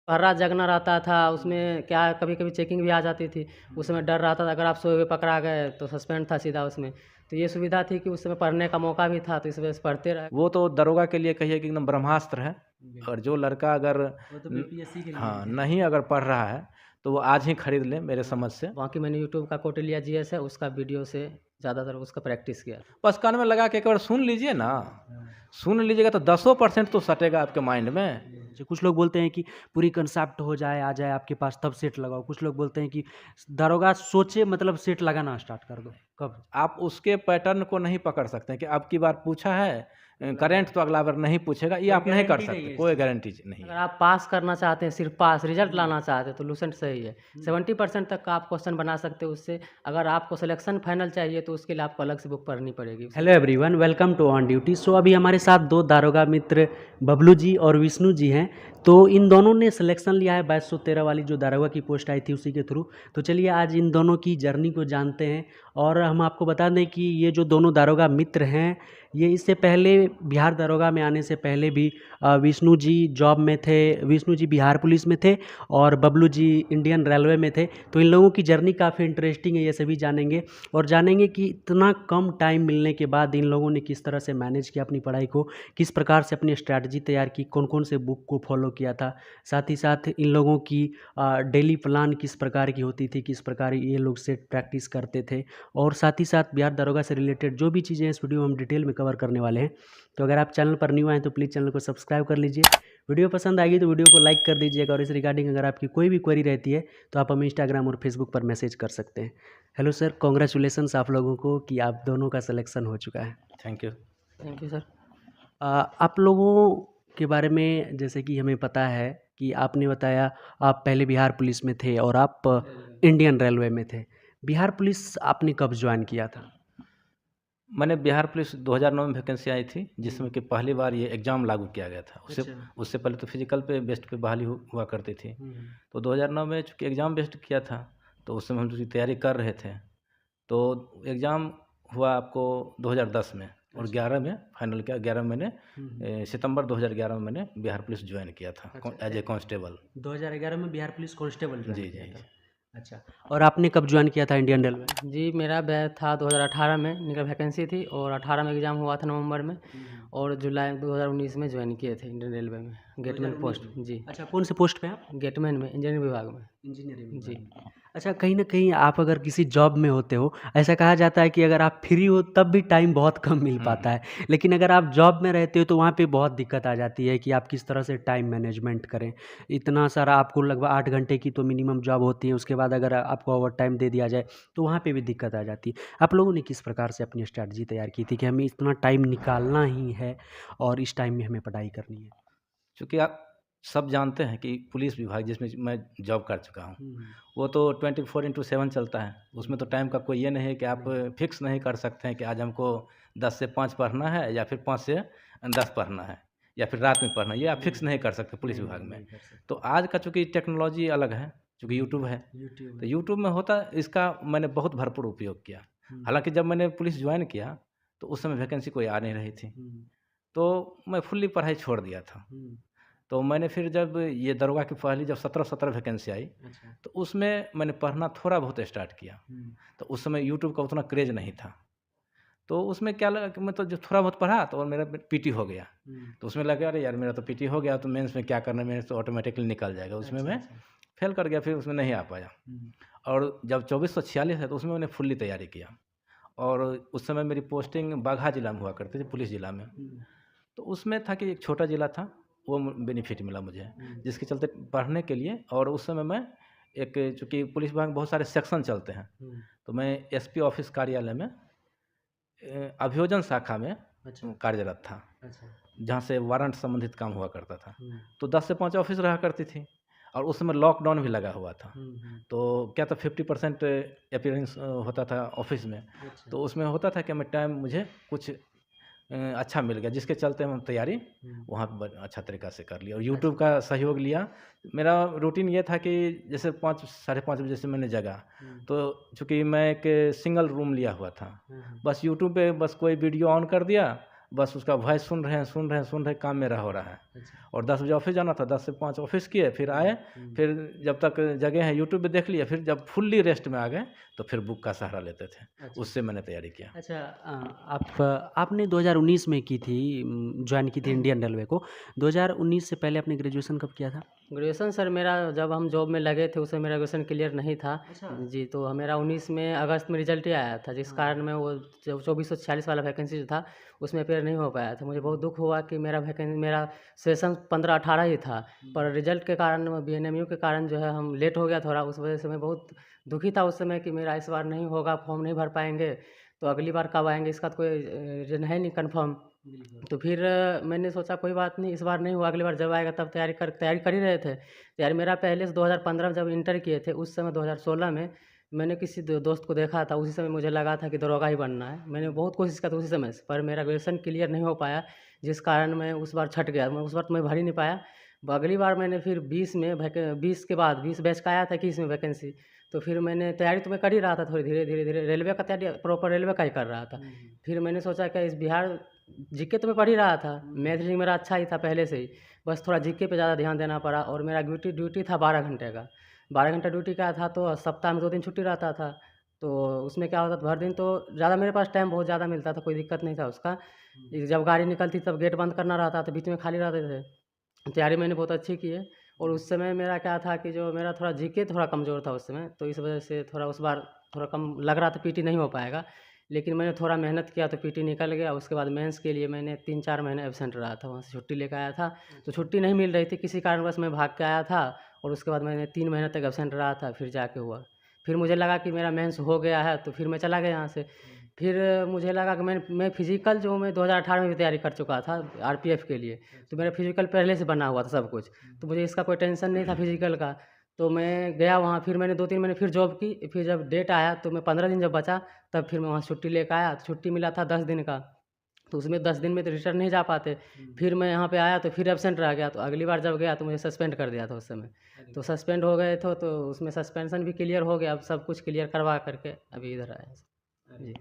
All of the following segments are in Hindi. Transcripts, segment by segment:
हर रात जगना रहता था। उसमें क्या कभी-कभी चेकिंग भी आ जाती थी। उस समय डर रहता था, अगर आप सोए हुए पकड़ा गए तो सस्पेंड था सीधा उसमें। तो ये सुविधा थी कि उस समय पढ़ने का मौका भी था, तो इस वजह से पढ़ते रहे। वो तो दरोगा के लिए कहिए कि एकदम ब्रह्मास्त्र है। और जो लड़का अगर वो तो बीपीएससी के लिए हाँ, है। नहीं अगर पढ़ रहा है तो वो आज ही खरीद ले मेरे समझ से। बाकी मैंने यूट्यूब का कौटिल्य जीएस है, उसका वीडियो से ज़्यादातर उसका प्रैक्टिस किया। बस कान में लगा के एक बार सुन लीजिए ना, सुन लीजिएगा तो 10% तो सटेगा आपके माइंड में। जो कुछ लोग बोलते हैं कि पूरी कंसेप्ट हो जाए, आ जाए आपके पास तब सेट लगाओ। कुछ लोग बोलते हैं कि दरोगा सोचे मतलब सेट लगाना स्टार्ट कर दो। कब? आप उसके पैटर्न को नहीं पकड़ सकते हैं कि अब की बार पूछा है करेंट तो अगला बार नहीं पूछेगा, ये कोई आप नहीं कर गारंटी नहीं सकते, है इस कोई चीज़ की। गारंटी नहीं अगर है। आप पास करना चाहते हैं, सिर्फ पास रिजल्ट लाना चाहते हैं तो लूसेंट सही है। 70% तक का आप क्वेश्चन बना सकते हो उससे। अगर आपको सिलेक्शन फाइनल चाहिए तो उसके लिए आपको अलग से बुक पढ़नी पड़ेगी। Hello everyone, welcome to on duty. So अभी हमारे साथ दो दारोगा मित्र बबलू जी और विष्णु जी हैं। तो इन दोनों ने सिलेक्शन लिया है 2213 वाली जो दारोगा की पोस्ट आई थी उसी के थ्रू। तो चलिए आज इन दोनों की जर्नी को जानते हैं। और हम आपको बता दें कि ये जो दोनों दारोगा मित्र हैं, ये इससे पहले बिहार दारोगा में आने से पहले भी विष्णु जी जॉब में थे। विष्णु जी बिहार पुलिस में थे और बबलू जी इंडियन रेलवे में थे। तो इन लोगों की जर्नी काफ़ी इंटरेस्टिंग है, ये सभी जानेंगे। और जानेंगे कि इतना कम टाइम मिलने के बाद इन लोगों ने किस तरह से मैनेज किया अपनी पढ़ाई को, किस प्रकार से अपनी स्ट्रैटेजी तैयार की, कौन कौन से बुक को फॉलो किया था। साथ ही साथ इन लोगों की डेली प्लान किस प्रकार की होती थी, किस प्रकार ये लोग सेट प्रैक्टिस करते थे। और साथ ही साथ बिहार दारोगा से रिलेटेड जो भी चीज़ें इस वीडियो में हम डिटेल में कवर करने वाले हैं। तो अगर आप चैनल पर न्यू आए तो प्लीज़ चैनल को सब्सक्राइब कर लीजिए। वीडियो पसंद आएगी तो वीडियो को लाइक कर दीजिएगा। और इस रिगार्डिंग अगर आपकी कोई भी क्वेरी रहती है तो आप हमें इंस्टाग्राम और फेसबुक पर मैसेज कर सकते हैं। हेलो सर, कॉन्ग्रेचुलेसन्स आप लोगों को कि आप दोनों का सिलेक्शन हो चुका है। Thank you. Thank you sir. आप लोगों के बारे में जैसे कि हमें पता है कि आपने बताया आप पहले बिहार पुलिस में थे और आप इंडियन रेलवे में थे। बिहार पुलिस आपने कब ज्वाइन किया था? मैंने बिहार पुलिस 2009 में वैकेंसी आई थी, जिसमें कि पहली बार ये एग्ज़ाम लागू किया गया था। उससे अच्छा। उससे पहले तो फिजिकल पे बेस्ड पे बहाली हुआ करती थी। तो 2009 में चूँकि एग्ज़ाम बेस्ड किया था, तो उस समय हम उसकी तैयारी कर रहे थे। तो एग्ज़ाम हुआ आपको 2010 में और 11 में फाइनल किया। 11 में मैंने सितंबर 2011 में मैंने बिहार पुलिस ज्वाइन किया था एज ए कांस्टेबल। 2011 में बिहार पुलिस कांस्टेबल ज्वाइन जी किया जी। था। अच्छा, और आपने कब ज्वाइन किया था इंडियन रेलवे? जी, मेरा बैच था 2018 में, निकल वैकेंसी थी और 18 में एग्ज़ाम हुआ था नवंबर में। और जुलाई 2019 में ज्वाइन किए थे इंडियन रेलवे में, गेटमैन 2019 पोस्ट। में। जी, अच्छा, कौन से पोस्ट पे आप? गेटमैन में, इंजीनियरिंग विभाग में। इंजीनियरिंग जी। विभाग में। अच्छा, कहीं न कहीं आप अगर किसी जॉब में होते हो, ऐसा कहा जाता है कि अगर आप फ्री हो तब भी टाइम बहुत कम मिल पाता है। लेकिन अगर आप जॉब में रहते हो तो वहाँ पे बहुत दिक्कत आ जाती है कि आप किस तरह से टाइम मैनेजमेंट करें। इतना सारा आपको लगभग 8 घंटे की तो मिनिमम जॉब होती है, उसके बाद अगर आपको ओवरटाइम दे दिया जाए तो वहाँ पे भी दिक्कत आ जाती है। आप लोगों ने किस प्रकार से अपनी स्ट्रैटेजी तैयार की थी कि हमें इतना टाइम निकालना ही है और इस टाइम में हमें पढ़ाई करनी है? चूँकि आप सब जानते हैं कि पुलिस विभाग जिसमें मैं जॉब कर चुका हूँ, हुँ, हुँ। वो तो 24/7 चलता है। उसमें तो टाइम का कोई ये नहीं है कि आप नहीं। फिक्स नहीं कर सकते हैं कि आज हमको 10 से 5 पढ़ना है या फिर 5 से 10 पढ़ना है या फिर रात में पढ़ना है, ये आप फिक्स नहीं कर सकते पुलिस विभाग में। नहीं कर सकते। तो आज का चूँकि टेक्नोलॉजी अलग है, चूँकि यूट्यूब है, यूट्यूब तो है। यूट्यूब में होता इसका मैंने बहुत भरपूर उपयोग किया। हुँ, हालाँकि जब मैंने पुलिस जॉइन किया, तो उस समय वैकेंसी कोई आ नहीं रही थी, हुँ, तो मैं फुल्ली पढ़ाई छोड़ दिया था। हुँ। तो मैंने फिर जब ये दरोगा की पहली जब 17-17 वैकेंसी आई, अच्छा। तो उसमें मैंने पढ़ना थोड़ा बहुत स्टार्ट किया। हुँ, तो उस समय यूट्यूब का उतना क्रेज़ नहीं था। तो उसमें क्या लगा कि मतलब जो थोड़ा बहुत पढ़ा तो और मेरा पीटी हो गया। हुँ। तो उसमें लगा अरे यार मेरा तो पीटी हो गया तो मेंस में क्या करना है, मेंस तो ऑटोमेटिकली निकल जाएगा। उसमें अच्छा, मैं अच्छा। फेल कर गया, फिर उसमें नहीं आ पाया। हुँ, और जब 2446 है तो उसमें मैंने फुल्ली तैयारी किया। और उस समय मेरी पोस्टिंग बाघा जिला में हुआ करती थी, पुलिस जिला में। हुँ, तो उसमें था कि एक छोटा ज़िला था, वो बेनिफिट मिला मुझे, हुँ। जिसके चलते पढ़ने के लिए। और उस समय मैं एक चूँकि पुलिस विभाग में बहुत सारे सेक्शन चलते हैं, हुँ, तो मैं एसपी ऑफ़िस कार्यालय में अभियोजन शाखा में अच्छा, कार्यरत था, अच्छा। जहाँ से वारंट संबंधित काम हुआ करता था। हुँ, तो 10 से 5 ऑफ़िस रहा करती थी और उस समय लॉकडाउन भी लगा हुआ था। हुँ, हुँ। तो क्या था 50% अपीयरेंस होता था ऑफ़िस में, अच्छा। तो उसमें होता था कि मैं टाइम मुझे कुछ अच्छा मिल गया, जिसके चलते हम तैयारी हुँ, वहाँ पे अच्छा तरीक़ा से कर लिया और अच्छा। यूट्यूब का सहयोग लिया। मेरा रूटीन ये था कि जैसे 5 साढ़े 5 बजे से मैंने जगा, हुँ, तो चूँकि मैं एक सिंगल रूम लिया हुआ था, हाँ, हाँ। बस यूट्यूब पे बस कोई वीडियो ऑन कर दिया बस उसका वॉइस सुन रहे हैं, काम मेरा हो रहा है। अच्छा। और 10 बजे ऑफिस जाना था, 10 से 5 ऑफिस किए, फिर आए, फिर जब तक जगह है यूट्यूब पे देख लिया, फिर जब फुल्ली रेस्ट में आ गए तो फिर बुक का सहारा लेते थे। अच्छा। उससे मैंने तैयारी किया। अच्छा आपने 2019 में की थी, ज्वाइन की थी इंडियन रेलवे को। 2019 से पहले आपने ग्रेजुएशन कब किया था? ग्रेजुएशन सर मेरा जब हम जॉब में लगे थे उस समय मेरा ग्रेजुएशन क्लियर नहीं था। अच्छा। जी, तो मेरा 19 में अगस्त में रिजल्ट ही आया था, जिस कारण मैं वो जो 2446 वाला वैकेंसी जो था उसमें अपेयर नहीं हो पाया था। मुझे बहुत दुख हुआ कि मेरा सेशन 15-18 ही था, पर रिजल्ट के कारण बीएनएमयू के कारण जो है हम लेट हो गया थोड़ा, उस वजह से मैं बहुत दुखी था उस समय कि मेरा इस बार नहीं होगा, फॉर्म नहीं भर पाएंगे, तो अगली बार कब आएंगे इसका तो कोई रीज़न है नहीं कन्फर्म। तो फिर मैंने सोचा कोई बात नहीं, इस बार नहीं हुआ, अगली बार जब आएगा तब तैयारी कर ही रहे थे। तैयारी मेरा पहले से 2015 में जब इंटर किए थे, उस समय 2016 में मैंने किसी दोस्त को देखा था, उसी समय मुझे लगा था कि दरोगा ही बनना है। मैंने बहुत कोशिश की थी उसी समय से, पर मेरा ग्रेजुएशन क्लियर नहीं हो पाया, जिस कारण मैं उस बार छँट गया। मैं उस बार तो मैं भर ही नहीं पाया। अगली बार मैंने फिर 20 के बाद 20 बैच का आया था 21 में वैकेंसी, तो फिर मैंने तैयारी तो मैं कर ही रहा था थोड़ी धीरे-धीरे रेलवे का तैयारी प्रॉपर रेलवे का ही कर रहा था। फिर मैंने सोचा कि इस बिहार जीके तो मैं पढ़ ही रहा था, मैथ रीजनिंग मेरा अच्छा ही था पहले से ही, बस थोड़ा जीके पे ज़्यादा ध्यान देना पड़ा। और मेरा ड्यूटी था 12 घंटे का, 12 घंटा ड्यूटी का था, तो सप्ताह में 2 दिन छुट्टी रहता था। तो उसमें क्या होता था, भर दिन तो ज़्यादा मेरे पास टाइम बहुत ज़्यादा मिलता था, कोई दिक्कत नहीं था उसका। जब गाड़ी निकलती तब गेट बंद करना रहता था, बीच में खाली रहते थे। तैयारी मैंने बहुत अच्छी की है। और उस समय मेरा क्या था कि जो मेरा थोड़ा जीके थोड़ा कमज़ोर था उस समय, तो इस वजह से थोड़ा उस बार थोड़ा कम लग रहा था, पीटी नहीं हो पाएगा। लेकिन मैंने थोड़ा मेहनत किया तो पीटी निकल गया। उसके बाद मेंस के लिए मैंने 3-4 महीने एब्सेंट रहा था, वहाँ से छुट्टी लेकर आया था, तो छुट्टी नहीं मिल रही थी, किसी कारणवश मैं भाग के आया था। और उसके बाद मैंने 3 महीने तक एब्सेंट रहा था, फिर जाके हुआ। फिर मुझे लगा कि मेरा मेंस हो गया है, तो फिर मैं चला गया यहाँ से। फिर मुझे लगा कि मैं फिज़िकल जो मैं 2018 में भी तैयारी कर चुका था आरपीएफ के लिए, तो मेरा फिज़िकल पहले से बना हुआ था सब कुछ, तो मुझे इसका कोई टेंशन नहीं था फिज़िकल का। तो मैं गया वहाँ, फिर मैंने 2-3 महीने फिर जॉब की। फिर जब डेट आया तो मैं 15 दिन जब बचा, तब फिर मैं वहाँ से छुट्टी लेकर आया। तो छुट्टी मिला था 10 दिन का, तो उसमें 10 दिन में तो रिटर्न नहीं जा पाते। फिर मैं यहाँ पे आया तो फिर एब्सेंट रह गया, तो अगली बार जब गया तो मुझे सस्पेंड कर दिया था उस समय। तो सस्पेंड हो गए थे, तो उसमें सस्पेंशन भी क्लियर हो गया, अब सब कुछ क्लियर करवा करके अभी इधर आए हैं। जी।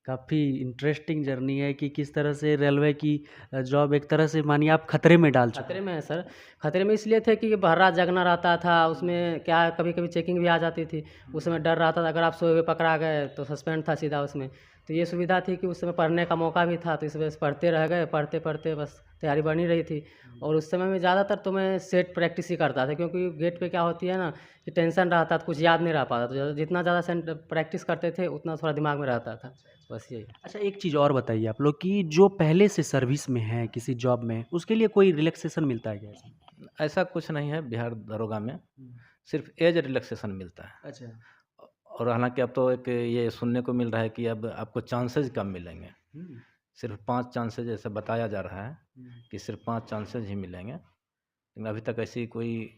काफ़ी इंटरेस्टिंग जर्नी है कि किस तरह से रेलवे की जॉब एक तरह से मानिए आप खतरे में डाल चुके खतरे में है सर। खतरे में इसलिए थे कि भर रात जगना रहता था, उसमें क्या कभी-कभी चेकिंग भी आ जाती थी। उस समय डर रहता था, अगर आप सोए हुए पकड़ा गए तो सस्पेंड था सीधा उसमें। तो ये सुविधा थी कि उस समय पढ़ने का मौका भी था, तो इस वजह से पढ़ते रह गए, पढ़ते-पढ़ते बस तैयारी बनी रही थी। और उस समय में ज़्यादातर तो मैं सेट प्रैक्टिस ही करता था, क्योंकि गेट पे क्या होती है ना कि टेंशन रहता था, कुछ याद नहीं रह पाता, तो जितना ज़्यादा प्रैक्टिस करते थे उतना थोड़ा दिमाग में रहता था। बस यही। अच्छा एक चीज़ और बताइए आप लोग कि जो पहले से सर्विस में है किसी जॉब में, उसके लिए कोई रिलैक्सेशन मिलता है क्या इसमें? ऐसा कुछ नहीं है बिहार दरोगा में, सिर्फ एज रिलैक्सेशन मिलता है। अच्छा। और हालांकि अब तो एक ये सुनने को मिल रहा है कि अब आपको चांसेज कम मिलेंगे, सिर्फ 5 चांसेज ऐसा बताया जा रहा है कि सिर्फ 5 चांसेज ही मिलेंगे। लेकिन अभी तक ऐसी कोई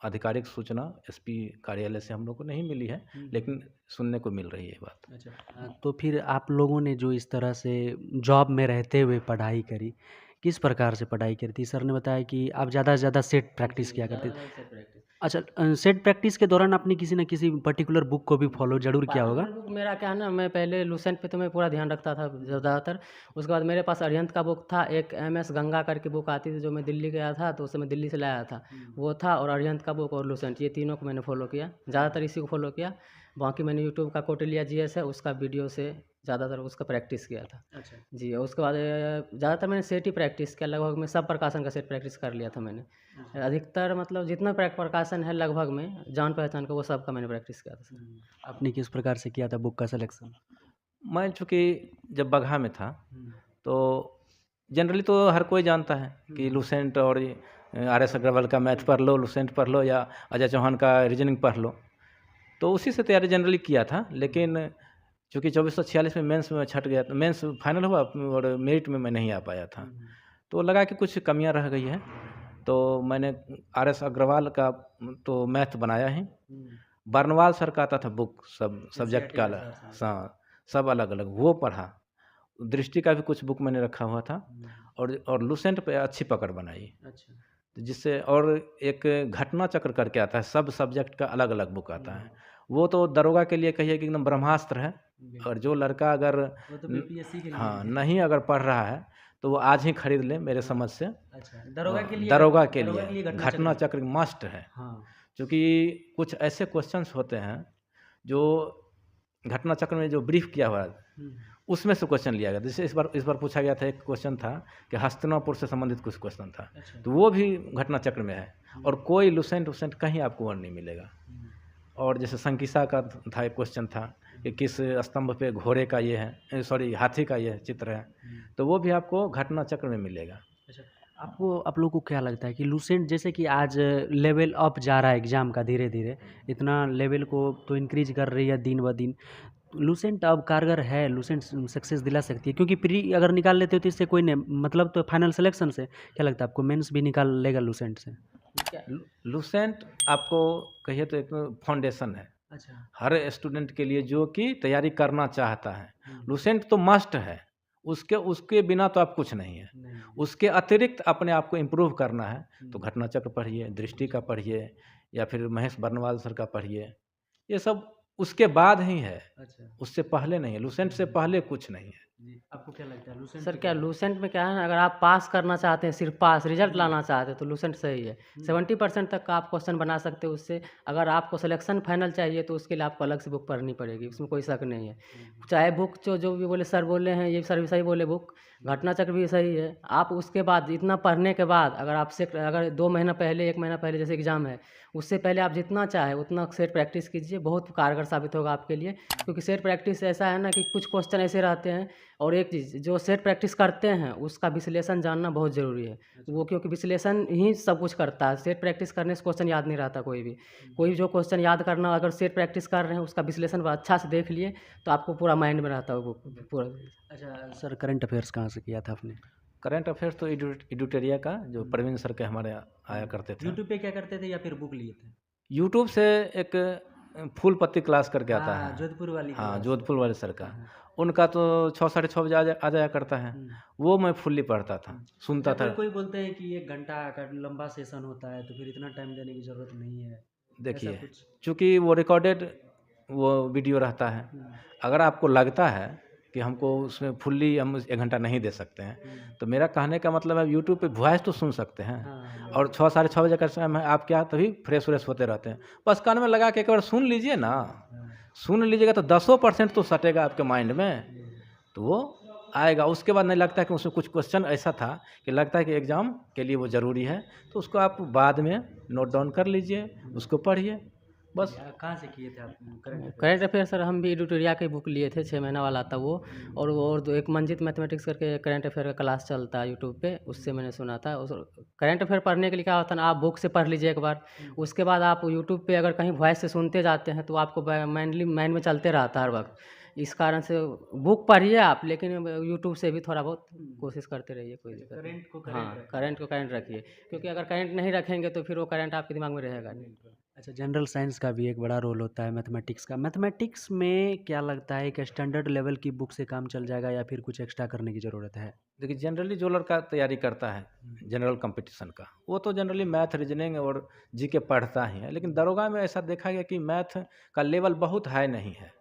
आधिकारिक सूचना एसपी कार्यालय से हम लोग को नहीं मिली है, लेकिन सुनने को मिल रही है ये बात। अच्छा तो फिर आप लोगों ने जो इस तरह से जॉब में रहते हुए पढ़ाई करी, किस प्रकार से पढ़ाई करी थी? सर ने बताया कि आप ज़्यादा से ज़्यादा सेट प्रैक्टिस किया करते थे। अच्छा सेट प्रैक्टिस के दौरान आपने किसी न किसी पर्टिकुलर बुक को भी फॉलो ज़रूर किया होगा? बुक मेरा क्या है ना, मैं पहले लुसेंट पे तो मैं पूरा ध्यान रखता था ज़्यादातर। उसके बाद मेरे पास अरिहंत का बुक था, एक एमएस गंगा करके बुक आती थी, जो मैं दिल्ली गया था तो उस समय दिल्ली से लाया था, वो था। और अरिहंत का बुक और लुसेंट, ये तीनों को मैंने फॉलो किया, ज़्यादातर इसी को फॉलो किया। बाकी मैंने यूट्यूब का कौटिल्य जीएस है, उसका वीडियो से ज़्यादातर उसका प्रैक्टिस किया था। अच्छा। जी, और उसके बाद ज़्यादातर मैंने सेट ही प्रैक्टिस किया, लगभग मैं सब प्रकाशन का सेट प्रैक्टिस कर लिया था मैंने। अधिकतर मतलब जितना प्रकाशन है लगभग में जान पहचान का, वो सब का मैंने प्रैक्टिस किया था सर। आपने किस प्रकार से किया था बुक का सिलेक्शन? मैं चूँकि जब बगहा में था तो जनरली तो हर कोई जानता है कि लुसेंट और आर.एस. अग्रवाल का मैथ पढ़ लो, लुसेंट पढ़ लो, या अजय चौहान का रीजनिंग पढ़ लो, तो उसी से तैयारी जनरली किया था। लेकिन चूँकि 2446 में मेंस में छट गया, तो मेंस फाइनल हुआ और मेरिट में मैं नहीं आ पाया था, तो लगा कि कुछ कमियां रह गई है, तो मैंने आर.एस. अग्रवाल का तो मैथ बनाया ही। बर्नवाल सर का आता था बुक, सब सब्जेक्ट का हाँ, सब अलग अलग वो पढ़ा। दृष्टि का भी कुछ बुक मैंने रखा हुआ था, और लुसेंट पे अच्छी पकड़ बनाई। अच्छा। तो जिससे, और एक घटना चक्र करके आता है, सब सब्जेक्ट का अलग अलग बुक आता है, वो तो दरोगा के लिए कहिए कि एकदम ब्रह्मास्त्र है। और जो लड़का अगर वो तो बीपीएससी के लिए हाँ नहीं अगर पढ़ रहा है तो वो आज ही खरीद लें मेरे समझ से। अच्छा, दरोगा के लिए दरोगा के दरोगा लिए घटना घटना चक्र चक्र मस्ट है, हाँ, क्योंकि कुछ ऐसे क्वेश्चंस होते हैं जो घटना चक्र में जो ब्रीफ किया हुआ है हुँ, उसमें से क्वेश्चन लिया गया। जैसे इस बार पूछा गया था, एक क्वेश्चन था कि हस्तिनापुर से संबंधित कुछ क्वेश्चन था, अच्छा, तो वो भी घटना चक्र में है और कोई लुसेंट वुसेंट कहीं आपको और नहीं मिलेगा। हुँ, और जैसे संकिसा का था, एक क्वेश्चन था कि किस स्तंभ पे घोड़े का ये है, सॉरी हाथी का ये चित्र है, हुँ। तो वो भी आपको घटना चक्र में मिलेगा। अच्छा, आप लोगों को क्या लगता है कि लुसेंट जैसे कि आज लेवल अप जा रहा है एग्ज़ाम का धीरे-धीरे, इतना लेवल को तो इंक्रीज़ कर रही है दिन ब दिन। लुसेंट अब कारगर है, लुसेंट सक्सेस दिला सकती है क्योंकि प्री अगर निकाल लेते हो तो इससे कोई नहीं मतलब तो फाइनल सिलेक्शन से क्या लगता है आपको मेंस भी निकाल लेगा लुसेंट से? क्या लुसेंट आपको कहिए तो एक फाउंडेशन है अच्छा, हर स्टूडेंट के लिए जो कि तैयारी करना चाहता है। हुँ, लुसेंट तो मस्ट है, उसके उसके बिना तो आप कुछ नहीं है। नहीं, उसके अतिरिक्त अपने आप को इम्प्रूव करना है तो हुँ, घटना चक्र पढ़िए, दृष्टि का पढ़िए या फिर महेश बर्नवाल सर का पढ़िए। ये सब उसके बाद ही है, अच्छा, उससे पहले नहीं है। लुसेंट से पहले कुछ नहीं है। जी, आपको क्या लगता है लुसेंट सर पे क्या लूसेंट में क्या है ना, अगर आप पास करना चाहते हैं, सिर्फ पास रिजल्ट लाना चाहते हैं तो लूसेंट सही है। 70% तक का आप क्वेश्चन बना सकते हो उससे। अगर आपको सिलेक्शन फाइनल चाहिए तो उसके लिए आपको अलग से बुक पढ़नी पड़ेगी, उसमें कोई शक नहीं है। चाहे बुक जो जो भी बोले सर बोले हैं, ये सर भी सही बोले, बुक घटना चक्र भी सही है। आप उसके बाद इतना पढ़ने के बाद अगर आप सेट अगर 2 महीना पहले 1 महीना पहले जैसे एग्ज़ाम है, उससे पहले आप जितना चाहे उतना सेट प्रैक्टिस कीजिए, बहुत कारगर साबित होगा आपके लिए। क्योंकि सेट प्रैक्टिस ऐसा है ना कि कुछ क्वेश्चन ऐसे रहते हैं, और एक चीज़ जो सेट प्रैक्टिस करते हैं उसका विश्लेषण जानना बहुत ज़रूरी है। वो क्योंकि विश्लेषण ही सब कुछ करता है, सेट प्रैक्टिस करने से क्वेश्चन याद नहीं रहता कोई भी। कोई जो क्वेश्चन याद करना, अगर सेट प्रैक्टिस कर रहे हैं उसका विश्लेषण अच्छा से देख लिए तो आपको पूरा माइंड में रहता है वो पूरा। अच्छा सर करंट अफेयर्स कहाँ से किया था आपने? करंट अफेयर्स तो एडुटेरिया का जो प्रवीण सर के हमारे आया करते थे। यूट्यूब पे क्या करते थे या फिर बुक लिए थे? यूट्यूब से एक फूल पत्ती क्लास करके आता हाँ, है। जोधपुर वाली हाँ, क्लास। जोधपुर वाले सर का। हाँ, उनका तो 6 साढ़े 6 बजे आ जाया करता है। हुँ, वो मैं फुल्ली पढ़ता था, सुनता अच्छा था। कोई-कोई बोलते हैं कि 1 घंटा का लंबा सेशन होता है तो फिर इतना टाइम देने की ज़रूरत नहीं है, ऐसा देखिए, कुछ? चूँकि वो रिकॉर्डेड वो वीडियो रहता है। हुँ, अगर आपको लगता है कि हमको उसमें फुल्ली हम 1 घंटा नहीं दे सकते हैं, हुँ, तो मेरा कहने का मतलब है यूट्यूब पे वॉइस तो सुन सकते हैं। हाँ, और 6 साढ़े 6 बजे का समय है, आप क्या तभी फ्रेश-व्रेश होते रहते हैं। बस कान में लगा के एक बार सुन लीजिए ना, हाँ, सुन लीजिएगा तो 10% तो सटेगा आपके माइंड में, तो वो आएगा। उसके बाद नहीं लगता है कि उसमें कुछ क्वेश्चन ऐसा था कि लगता है कि एग्ज़ाम के लिए वो ज़रूरी है, तो उसको आप बाद में नोट डाउन कर लीजिए, उसको पढ़िए, बस। कहाँ से किए थे आप current affairs? Current affair sir हम भी एडिटोरिया की बुक लिए थे, 6 महीना वाला था वो। और दो एक मंजित मैथमेटिक्स करके करंट अफेयर का क्लास चलता है यूट्यूब पे, उससे मैंने सुना था। उस करंट अफेयर पढ़ने के लिए क्या होता है ना, आप बुक से पढ़ लीजिए एक बार, उसके बाद आप यूट्यूब पे अगर कहीं वॉइस से सुनते जाते हैं तो आपको माइंड में चलते रहता है हर वक्त। इस कारण से बुक पढ़िए आप, लेकिन यूट्यूब से भी थोड़ा बहुत कोशिश करते रहिए, कोई दिक्कत नहीं। करंट को हाँ, करंट करंट को करंट रखिए, क्योंकि अगर करंट नहीं रखेंगे तो फिर वो करंट आपके दिमाग में रहेगा नहीं। अच्छा जनरल साइंस का भी एक बड़ा रोल होता है मैथमेटिक्स का। मैथमेटिक्स में क्या लगता है कि स्टैंडर्ड लेवल की बुक से काम चल जाएगा या फिर कुछ एक्स्ट्रा करने की ज़रूरत है? देखिए, जनरली जो लड़का तैयारी करता है जनरल कंपटीशन का, वो तो जनरली मैथ, रीजनिंग और जीके पढ़ता ही है। लेकिन दरोगा में ऐसा देखा गया कि मैथ का लेवल बहुत हाई नहीं है।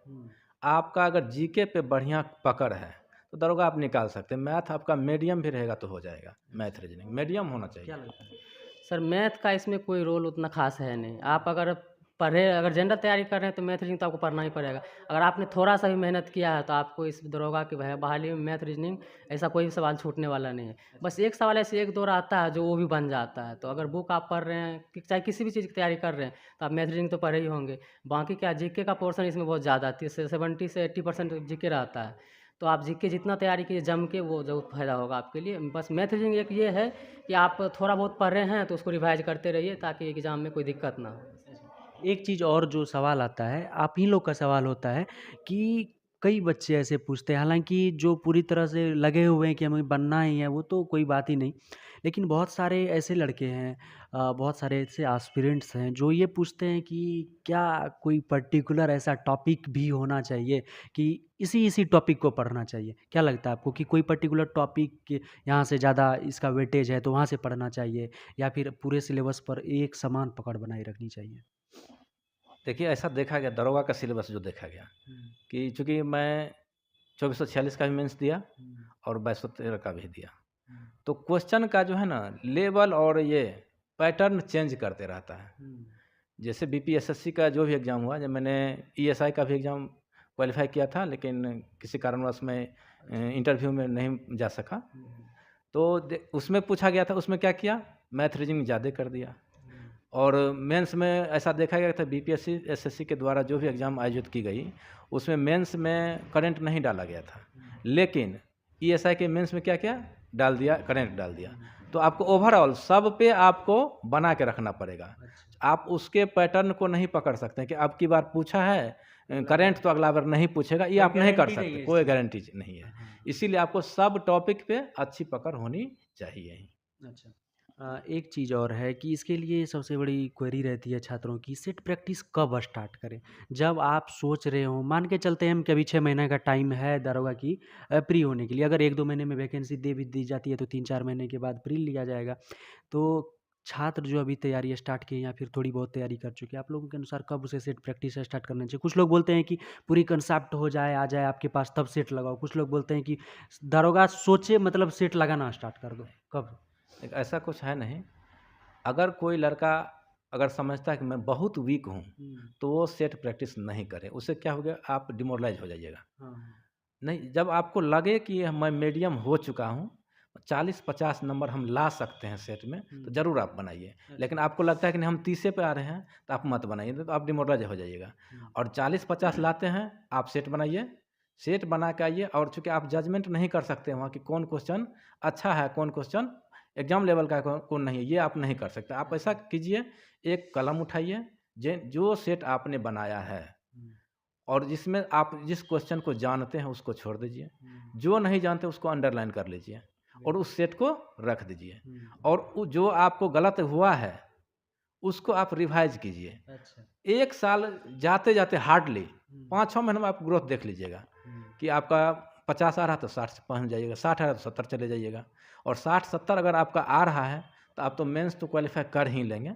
आपका अगर जीके पे बढ़िया पकड़ है तो दरोगा आप निकाल सकते हैं। मैथ आपका मीडियम भी रहेगा तो हो जाएगा। मैथ रीजनिंग मीडियम होना क्या चाहिए। लगता है? सर मैथ का इसमें कोई रोल उतना खास है नहीं। आप अगर अगर जनरल तैयारी कर रहे हैं तो मैथ रीजनिंग तो आपको पढ़ना ही पड़ेगा। अगर आपने थोड़ा सा भी मेहनत किया है तो आपको इस दरोगा की बहाली में मैथ रीजनिंग ऐसा कोई भी सवाल छूटने वाला नहीं है। बस एक सवाल ऐसे 1-2 आता है जो वो भी बन जाता है। तो अगर बुक आप पढ़ रहे हैं चाहे किसी भी चीज़ की तैयारी कर रहे हैं तो आप मैथ रीजनिंग तो पढ़े ही होंगे। बाकी क्या जीके का पोर्शन इसमें बहुत ज़्यादा 70 से 80% जीके रहता है। तो आप जीके जितना तैयारी कीजिए जम के, वो ज़रूर फ़ायदा होगा आपके लिए। बस मैथ रीजनिंग एक ये है कि आप थोड़ा बहुत पढ़ रहे हैं तो उसको रिवाइज़ करते रहिए ताकि एग्ज़ाम में कोई दिक्कत ना हो। एक चीज़ और जो सवाल आता है, आप ही लोग का सवाल होता है कि कई बच्चे ऐसे पूछते हैं, हालाँकि जो पूरी तरह से लगे हुए हैं कि हमें बनना ही है, वो तो कोई बात ही नहीं। लेकिन बहुत सारे ऐसे लड़के हैं बहुत सारे ऐसे एस्पिरेंट्स हैं, जो ये पूछते हैं कि क्या कोई पर्टिकुलर ऐसा टॉपिक भी होना चाहिए कि इसी टॉपिक को पढ़ना चाहिए? क्या लगता है आपको कि कोई पर्टिकुलर टॉपिक यहाँ से ज़्यादा इसका वेटेज है, तो वहाँ से पढ़ना चाहिए या फिर पूरे सिलेबस पर एक समान पकड़ बनाए रखनी चाहिए? देखिए, ऐसा देखा गया दरोगा का सिलेबस जो देखा गया कि चूँकि मैं 2446 का भी मेंस दिया और 2213 का भी दिया। तो क्वेश्चन का जो है ना लेवल और ये पैटर्न चेंज करते रहता है। जैसे बीपीएसएससी का जो भी एग्ज़ाम हुआ, जब मैंने ईएसआई का भी एग्ज़ाम क्वालिफाई किया था, लेकिन किसी कारणवश मैं इंटरव्यू में नहीं जा सका। तो उसमें पूछा गया था, उसमें क्या किया, मैथ रीजनिंग ज़्यादा कर दिया। और मेंस में ऐसा देखा गया था, बीपीएससी एसएससी के द्वारा जो भी एग्ज़ाम आयोजित की गई, उसमें मेंस में करंट नहीं डाला गया था, लेकिन ईएसआई के मेंस में क्या क्या डाल दिया, करंट डाल दिया। तो आपको ओवरऑल सब पे आपको बना के रखना पड़ेगा। आप उसके पैटर्न को नहीं पकड़ सकते कि अब की बार पूछा है करंट तो अगला बार नहीं पूछेगा, ये आप नहीं कर सकते, कोई गारंटी नहीं है। इसीलिए आपको सब टॉपिक पे अच्छी पकड़ होनी चाहिए। अच्छा, एक चीज़ और है कि इसके लिए सबसे बड़ी क्वेरी रहती है छात्रों की, सेट प्रैक्टिस कब स्टार्ट करें? जब आप सोच रहे हो, मान के चलते हैं हम कि अभी 6 महीने का टाइम है दारोगा की प्री होने के लिए, अगर 1-2 महीने में वैकेंसी दे भी दी जाती है तो 3-4 महीने के बाद प्री लिया जाएगा। तो छात्र जो अभी तैयारी स्टार्ट किए या फिर थोड़ी बहुत तैयारी कर चुके हैं, आप लोगों के अनुसार कब उसे सेट प्रैक्टिस स्टार्ट करना चाहिए? कुछ लोग बोलते हैं कि पूरी कंसेप्ट हो जाए, आ जाए आपके पास तब सेट लगाओ। कुछ लोग बोलते हैं कि दारोगा सोचे मतलब सेट लगाना स्टार्ट कर दो। कब? एक ऐसा कुछ है नहीं। अगर कोई लड़का अगर समझता है कि मैं बहुत वीक हूँ, तो वो सेट प्रैक्टिस नहीं करे। उससे क्या हो गया, आप डिमोरलाइज हो जाइएगा। नहीं, जब आपको लगे कि मैं मीडियम हो चुका हूँ, 40-50 नंबर हम ला सकते हैं सेट में, तो ज़रूर आप बनाइए। लेकिन आपको लगता है कि नहीं हम 30 पे आ रहे हैं, तो आप मत बनाइए, तो आप डिमोरलाइज हो जाइएगा। और 40-50 लाते हैं, आप सेट बनाइए। सेट बना के आइए, और चूँकि आप जजमेंट नहीं कर सकते वहाँ कि कौन क्वेश्चन अच्छा है, कौन क्वेश्चन एग्जाम लेवल का है, कौन नहीं है, ये आप नहीं कर सकते। आप ऐसा कीजिए, एक कलम उठाइए, जो सेट आपने बनाया है और जिसमें आप जिस क्वेश्चन को जानते हैं उसको छोड़ दीजिए, जो नहीं जानते उसको अंडरलाइन कर लीजिए और उस सेट को रख दीजिए। और जो आपको गलत हुआ है उसको आप रिवाइज कीजिए। अच्छा। 1 साल जाते जाते हार्डली 5-6 महीने में आप ग्रोथ देख लीजिएगा कि आपका 50 आ रहा तो 60 से पहुँच जाइएगा, 60 आ रहा तो 70 चले जाइएगा। और 60-70 अगर आपका आ रहा है तो आप तो मेंस तो क्वालिफाई कर ही लेंगे।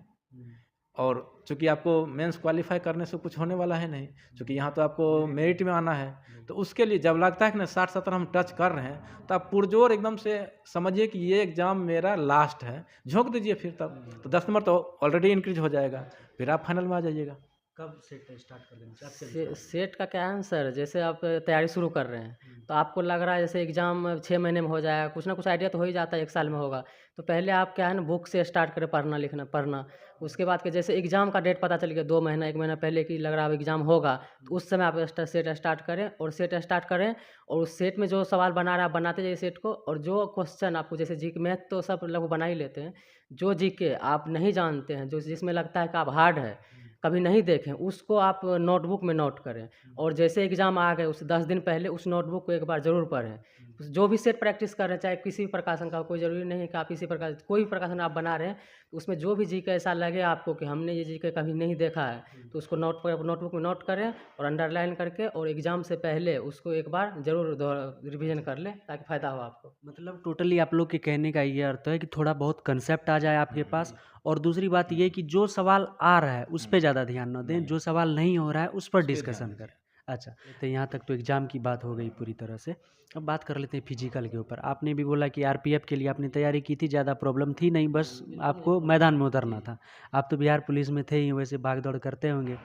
और चूँकि आपको मेंस क्वालिफाई करने से कुछ होने वाला है नहीं, चूँकि यहाँ तो आपको मेरिट में आना है, तो उसके लिए जब लगता है कि ना 60-70 हम टच कर रहे हैं, तो आप पुरजोर एकदम से समझिए कि ये एग्ज़ाम मेरा लास्ट है, झोंक दीजिए फिर तब। तो 10 नंबर तो ऑलरेडी इंक्रीज हो जाएगा, फिर आप फाइनल में आ जाइएगा। कब सेट स्टार्ट कर देना चाहिए? सेट का क्या है ना सर, जैसे आप तैयारी शुरू कर रहे हैं तो आपको लग रहा है जैसे एग्ज़ाम 6 महीने में हो जाएगा, कुछ ना कुछ आइडिया तो हो ही जाता है 1 साल में होगा। तो पहले आप क्या है ना बुक से स्टार्ट करें पढ़ना। उसके बाद के जैसे एग्ज़ाम का डेट पता चल गया 2 महीना 1 महीना पहले कि लग रहा है अब एग्ज़ाम होगा, तो उस समय आप सेट स्टार्ट करें और सेट स्टार्ट करें। और उस सेट में जो सवाल बना रहा है आप बनाते जाइए सेट को। और जो क्वेश्चन आपको जैसे जी के मैथ तो सब लोग बना ही लेते हैं, जो जी के आप नहीं जानते हैं, जो जिसमें लगता है कि आप हार्ड है, कभी नहीं देखें, उसको आप नोटबुक में नोट करें। और जैसे एग्ज़ाम आ गए उस 10 दिन पहले उस नोटबुक को एक बार ज़रूर पढ़ें। जो भी सेट प्रैक्टिस कर रहे हैं, चाहे किसी भी प्रकाशन का, कोई ज़रूरी नहीं है कि आप इसी प्रकार कोई भी प्रकाशन आप बना रहे हैं, तो उसमें जो भी जीके ऐसा लगे आपको कि हमने ये जीके कभी नहीं देखा है, तो उसको नोटबुक में नोट करें और अंडरलाइन करके और एग्ज़ाम से पहले उसको एक बार ज़रूर रिविज़न कर लें ताकि फ़ायदा हो आपको। मतलब टोटली आप लोग के कहने का ये अर्थ है कि थोड़ा बहुत कंसेप्ट आ जाए आपके पास, और दूसरी बात ये कि जो सवाल आ रहा है उस पे ज़्यादा ध्यान ना दें, जो सवाल नहीं हो रहा है उस पर उस पे डिस्कशन ध्यान करें। अच्छा, तो यहाँ तक तो एग्ज़ाम की बात हो गई पूरी तरह से। अब बात कर लेते हैं फिजिकल के ऊपर। आपने भी बोला कि आरपीएफ के लिए आपने तैयारी की थी, ज़्यादा प्रॉब्लम थी नहीं, बस आपको मैदान में उतरना था। आप तो बिहार पुलिस में थे ही, वैसे भाग दौड़ करते होंगे,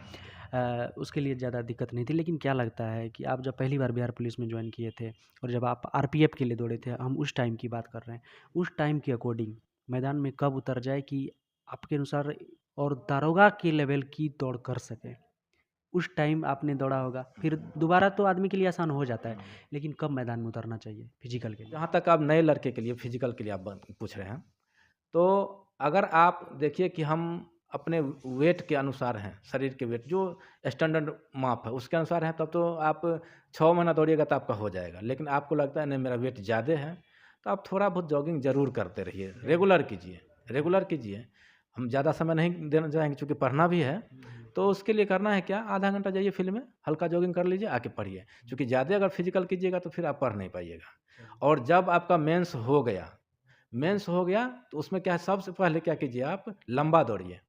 उसके लिए ज़्यादा दिक्कत नहीं थी। लेकिन क्या लगता है कि आप जब पहली बार बिहार पुलिस में ज्वाइन किए थे और जब आप आरपीएफ के लिए दौड़े थे, हम उस टाइम की बात कर रहे हैं, उस टाइम के अकॉर्डिंग मैदान में कब उतर जाए कि आपके अनुसार और दारोगा के लेवल की दौड़ कर सके? उस टाइम आपने दौड़ा होगा, फिर दोबारा तो आदमी के लिए आसान हो जाता है, लेकिन कब मैदान में उतरना चाहिए फिजिकल के लिए? जहाँ तक आप नए लड़के के लिए फिजिकल के लिए आप पूछ रहे हैं, तो अगर आप देखिए कि हम अपने वेट के अनुसार हैं, शरीर के वेट जो स्टैंडर्ड माप है उसके अनुसार है, तब तो आप 6 महीना दौड़िएगा तो आपका हो जाएगा। लेकिन आपको लगता है नहीं मेरा वेट ज़्यादा है, तो आप थोड़ा बहुत जॉगिंग ज़रूर करते रहिए, रेगुलर कीजिए। हम ज़्यादा समय नहीं देना चाहेंगे चूँकि पढ़ना भी है, तो उसके लिए करना है क्या, आधा घंटा जाइए फील्ड में, हल्का जॉगिंग कर लीजिए, आके पढ़िए। चूँकि ज़्यादा अगर फिजिकल कीजिएगा तो फिर आप पढ़ नहीं पाइएगा। और जब आपका मेंस हो गया तो उसमें क्या है, सबसे पहले क्या कीजिए, आप लंबा दौड़िए।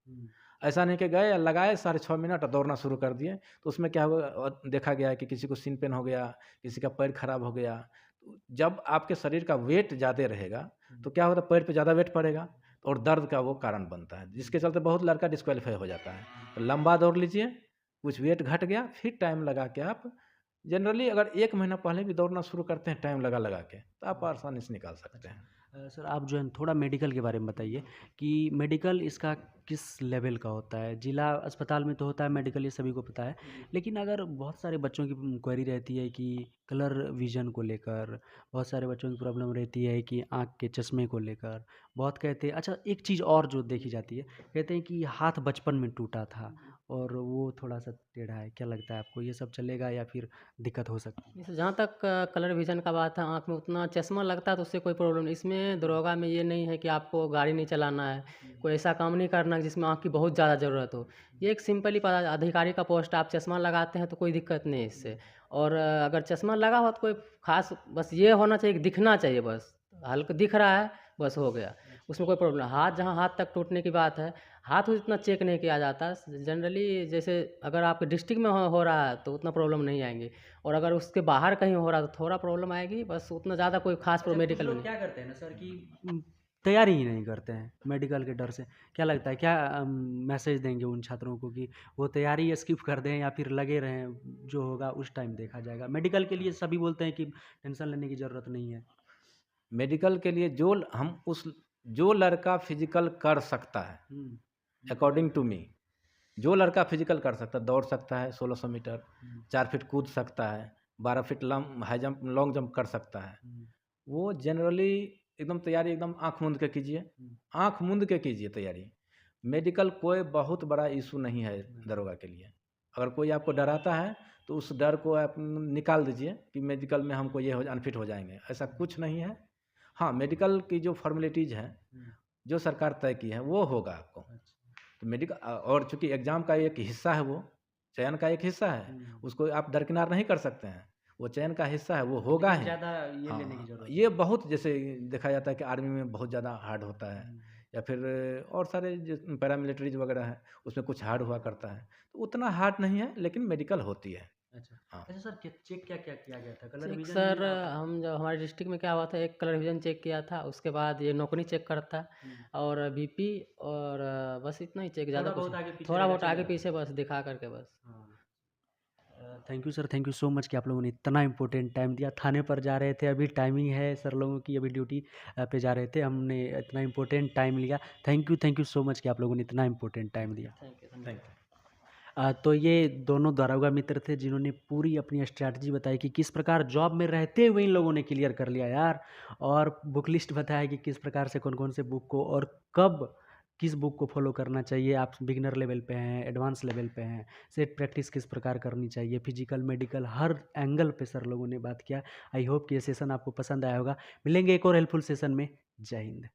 ऐसा नहीं कि गए लगाए 6.5 मिनट और दौड़ना शुरू कर दिए, तो उसमें क्या हुआ, देखा गया है कि किसी को सीन पेन हो गया, किसी का पैर खराब हो गया, जब आपके शरीर का वेट ज़्यादा रहेगा तो क्या होता है, पैर पे ज़्यादा वेट पड़ेगा और दर्द का वो कारण बनता है, जिसके चलते बहुत लड़का डिस्क्वालीफाई हो जाता है। तो लंबा दौड़ लीजिए, कुछ वेट घट गया, फिर टाइम लगा के आप जनरली अगर 1 महीना पहले भी दौड़ना शुरू करते हैं टाइम लगा के, तो आप आसानी से निकाल सकते हैं। सर आप जो है थोड़ा मेडिकल के बारे में बताइए कि मेडिकल इसका किस लेवल का होता है। जिला अस्पताल में तो होता है मेडिकल, ये सभी को पता है, लेकिन अगर बहुत सारे बच्चों की क्वेरी रहती है कि कलर विजन को लेकर, बहुत सारे बच्चों की प्रॉब्लम रहती है कि आँख के चश्मे को लेकर, बहुत कहते हैं। अच्छा, एक चीज़ और जो देखी जाती है, कहते हैं कि हाथ बचपन में टूटा था और वो थोड़ा सा टेढ़ा है। क्या लगता है आपको, ये सब चलेगा या फिर दिक्कत हो सकती है? जैसे जहाँ तक कलर विज़न का बात है, आँख में उतना चश्मा लगता है तो उससे कोई प्रॉब्लम नहीं। इसमें दरोगा में ये नहीं है कि आपको गाड़ी नहीं चलाना है, कोई ऐसा काम नहीं करना है जिसमें आँख की बहुत ज़्यादा ज़रूरत हो। ये एक सिंपली अधिकारी का पोस्ट है, आप चश्मा लगाते हैं तो कोई दिक्कत नहीं है इससे। और अगर चश्मा लगा हो तो कोई ख़ास बस ये होना चाहिए कि दिखना चाहिए बस, हल्का दिख रहा है बस हो गया, उसमें कोई प्रॉब्लम नहीं। हाथ जहाँ हाथ तक टूटने की बात है, हाथ उतना चेक नहीं किया जाता। जनरली जैसे अगर आपके डिस्ट्रिक्ट में हो रहा है तो उतना प्रॉब्लम नहीं आएँगी, और अगर उसके बाहर कहीं हो रहा है तो थोड़ा प्रॉब्लम आएगी, बस उतना ज़्यादा कोई ख़ास अच्छा, कुछ मेडिकल में लोग नहीं। क्या करते हैं ना सर कि तैयारी ही नहीं करते हैं मेडिकल के डर से। क्या लगता है, क्या मैसेज देंगे उन छात्रों को कि वो तैयारी स्किप कर दें या फिर लगे रहें, जो होगा उस टाइम देखा जाएगा? मेडिकल के लिए सभी बोलते हैं कि टेंशन लेने की ज़रूरत नहीं है। मेडिकल के लिए जो लड़का फिजिकल कर सकता है, अकॉर्डिंग टू मी, जो लड़का फिजिकल कर सकता है, दौड़ सकता है 1600 मीटर, 4 फीट कूद सकता है, 12 feet high jump long jump कर सकता है, वो जनरली एकदम तैयारी एकदम आँख मूंद के कीजिए, आँख मूंद के कीजिए तैयारी। मेडिकल कोई बहुत बड़ा इशू नहीं है दरोगा के लिए। अगर कोई आपको डराता है तो उस डर को आप निकाल दीजिए कि मेडिकल में हमको ये अनफिट हो जाएंगे, ऐसा कुछ नहीं है। हाँ, मेडिकल की जो फॉर्मेलिटीज़ हैं, जो सरकार तय की है वो होगा आपको। तो मेडिकल और चूँकि एग्ज़ाम का एक हिस्सा है, वो चयन का एक हिस्सा है, उसको आप दरकिनार नहीं कर सकते हैं। वो चयन का हिस्सा है, वो होगा ही। ज़्यादा ये लेने की हाँ, ज़रूरत ये बहुत जैसे देखा जाता है कि आर्मी में बहुत ज़्यादा हार्ड होता है, या फिर और सारे जो पैरामिलिट्रीज़ वगैरह हैं, उसमें कुछ हार्ड हुआ करता है। तो उतना हार्ड नहीं है, लेकिन मेडिकल होती है। अच्छा। हाँ। अच्छा सर, चेक क्या-क्या किया गया था? कलर चेक विज़न सर, ही और हम जब हमारे डिस्ट्रिक्ट में क्या हुआ था, एक कलर विज़न चेक किया था, उसके बाद ये नौकरी चेक करता है और बीपी, और बस इतना ही चेक, ज़्यादा थोड़ा कुछ बहुत आगे नहीं। पीछे थोड़ा रहेगा बहुत आगे चलेगा? पीछे बस दिखा कर के बस। हाँ। Thank you sir, thank you so much कि आप लोगों ने इतना इम्पोर्टेंट टाइम दिया। थाने पर जा रहे थे, अभी टाइमिंग है सर लोगों की, अभी ड्यूटी पे जा रहे थे, हमने इतना इम्पोर्टेंट टाइम लिया। थैंक यू सो मच कि आप लोगों ने इतना इम्पोर्टेंट टाइम दिया। Thank you. Thank you. तो ये दोनों दारोगा मित्र थे जिन्होंने पूरी अपनी स्ट्रैटेजी बताई कि किस प्रकार जॉब में रहते हुए इन लोगों ने क्लियर कर लिया यार, और बुक लिस्ट बताया कि किस प्रकार से कौन-कौन से बुक को और कब किस बुक को फॉलो करना चाहिए। आप बिगिनर लेवल पे हैं, एडवांस लेवल पे हैं, सेट प्रैक्टिस किस प्रकार करनी चाहिए, फिजिकल, मेडिकल, हर एंगल पे सर लोगों ने बात किया। आई होप कि ये सेशन आपको पसंद आया होगा। मिलेंगे एक और हेल्पफुल सेशन में। जय हिंद।